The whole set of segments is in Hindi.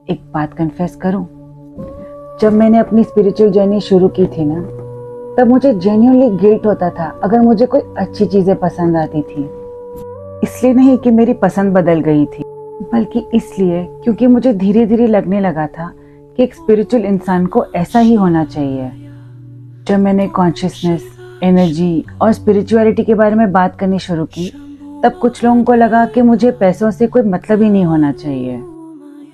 एक बात कन्फेस करूं, जब मैंने अपनी स्पिरिचुअल जर्नी शुरू की थी ना, तब मुझे जेन्युइनली गिल्ट होता था अगर मुझे कोई अच्छी चीजें पसंद आती थी। इसलिए नहीं कि मेरी पसंद बदल गई थी, बल्कि इसलिए क्योंकि मुझे धीरे धीरे लगने लगा था कि एक स्पिरिचुअल इंसान को ऐसा ही होना चाहिए। जब मैंने कॉन्शियसनेस, एनर्जी और स्पिरिचुअलिटी के बारे में बात करनी शुरू की, तब कुछ लोगों को लगा कि मुझे पैसों से कोई मतलब ही नहीं होना चाहिए।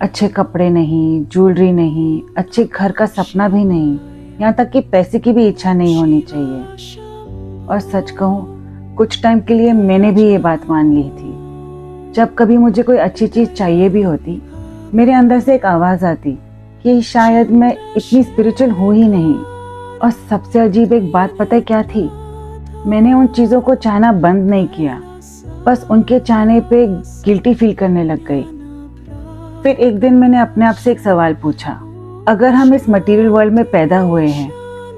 अच्छे कपड़े नहीं, ज्वेलरी नहीं, अच्छे घर का सपना भी नहीं, यहाँ तक कि पैसे की भी इच्छा नहीं होनी चाहिए। और सच कहूँ, कुछ टाइम के लिए मैंने भी ये बात मान ली थी। जब कभी मुझे कोई अच्छी चीज़ चाहिए भी होती, मेरे अंदर से एक आवाज़ आती कि शायद मैं इतनी स्पिरिचुअल हूँ ही नहीं। और सबसे अजीब एक बात पता है क्या थी? मैंने उन चीज़ों को चाहना बंद नहीं किया, बस उनके चाहने पे गिल्टी फील करने लग गई। फिर एक दिन मैंने अपने आप से एक सवाल पूछा, अगर हम इस मटेरियल वर्ल्ड में पैदा हुए हैं,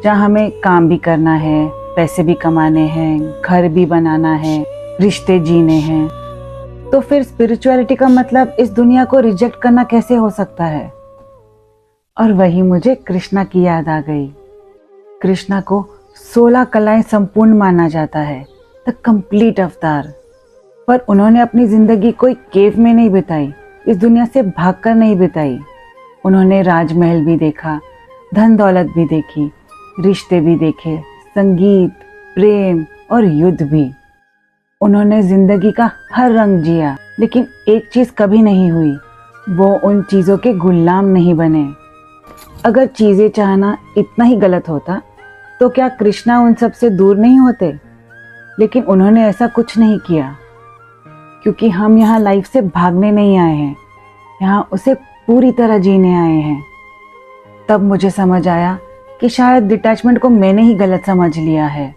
जहाँ हमें काम भी करना है, पैसे भी कमाने हैं, घर भी बनाना है, रिश्ते जीने हैं, तो फिर स्पिरिचुअलिटी का मतलब इस दुनिया को रिजेक्ट करना कैसे हो सकता है? और वही मुझे कृष्णा की याद आ गई। कृष्णा को 16 कलाएं संपूर्ण माना जाता है, द कंप्लीट अवतार। पर उन्होंने अपनी जिंदगी कोई केव में नहीं बिताई, इस दुनिया से भागकर नहीं बिताई। उन्होंने राजमहल भी देखा, धन दौलत भी देखी, रिश्ते भी देखे, संगीत, प्रेम और युद्ध भी। उन्होंने जिंदगी का हर रंग जिया, लेकिन एक चीज कभी नहीं हुई, वो उन चीजों के गुलाम नहीं बने। अगर चीजें चाहना इतना ही गलत होता, तो क्या कृष्णा उन सब से दूर नहीं होते? लेकिन उन्होंने ऐसा कुछ नहीं किया, क्योंकि हम यहाँ लाइफ से भागने नहीं आए हैं, यहाँ उसे पूरी तरह जीने आए हैं। तब मुझे समझ आया कि शायद डिटैचमेंट को मैंने ही गलत समझ लिया है।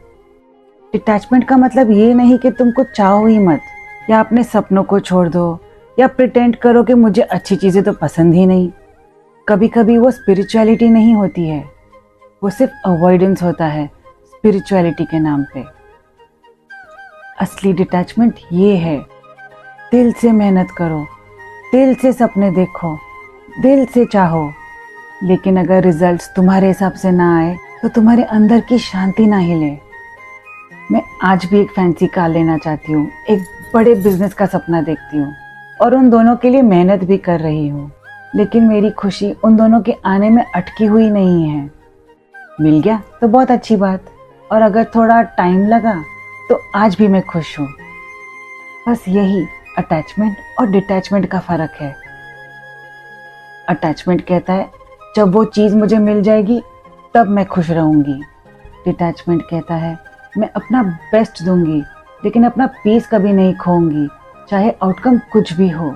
डिटैचमेंट का मतलब ये नहीं कि तुम कुछ चाहो ही मत, या अपने सपनों को छोड़ दो, या प्रिटेंड करो कि मुझे अच्छी चीज़ें तो पसंद ही नहीं। कभी कभी वो स्पिरिचुअलिटी नहीं होती है, वो सिर्फ अवॉइडेंस होता है स्पिरिचुअलिटी के नाम पे। असली डिटैचमेंट ये है, दिल से मेहनत करो, दिल से सपने देखो, दिल से चाहो, लेकिन अगर रिजल्ट्स तुम्हारे हिसाब से ना आए तो तुम्हारे अंदर की शांति ना हिले। मैं आज भी एक फैंसी कार लेना चाहती हूँ, एक बड़े बिजनेस का सपना देखती हूँ, और उन दोनों के लिए मेहनत भी कर रही हूँ, लेकिन मेरी खुशी उन दोनों के आने में अटकी हुई नहीं है। मिल गया तो बहुत अच्छी बात, और अगर थोड़ा टाइम लगा तो आज भी मैं खुश हूँ। बस यही अटैचमेंट और डिटैचमेंट का फर्क है। अटैचमेंट कहता है जब वो चीज़ मुझे मिल जाएगी तब मैं खुश रहूँगी। डिटैचमेंट कहता है मैं अपना बेस्ट दूंगी, लेकिन अपना पीस कभी नहीं खोऊंगी, चाहे आउटकम कुछ भी हो।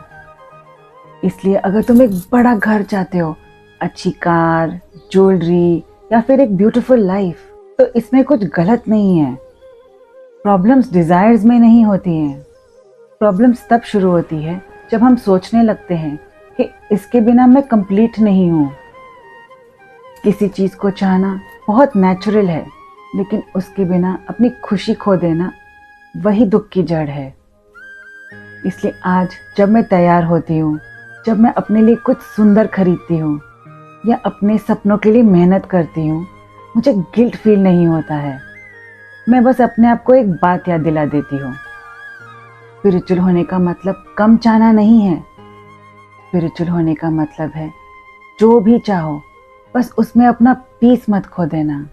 इसलिए अगर तुम एक बड़ा घर चाहते हो, अच्छी कार, ज्वेलरी या फिर एक ब्यूटीफुल लाइफ, तो इसमें कुछ गलत नहीं है। प्रॉब्लम्स डिजायर्स में नहीं होती हैं। प्रॉब्लम्स तब शुरू होती है जब हम सोचने लगते हैं कि इसके बिना मैं कंप्लीट नहीं हूँ। किसी चीज़ को चाहना बहुत नेचुरल है, लेकिन उसके बिना अपनी खुशी खो देना वही दुख की जड़ है। इसलिए आज जब मैं तैयार होती हूँ, जब मैं अपने लिए कुछ सुंदर खरीदती हूँ या अपने सपनों के लिए मेहनत करती हूँ, मुझे गिल्ट फील नहीं होता है। मैं बस अपने आप को एक बात याद दिला देती हूँ, स्पिरिचुअल होने का मतलब कम चाहना नहीं है। स्पिरिचुअल होने का मतलब है जो भी चाहो, बस उसमें अपना पीस मत खो देना।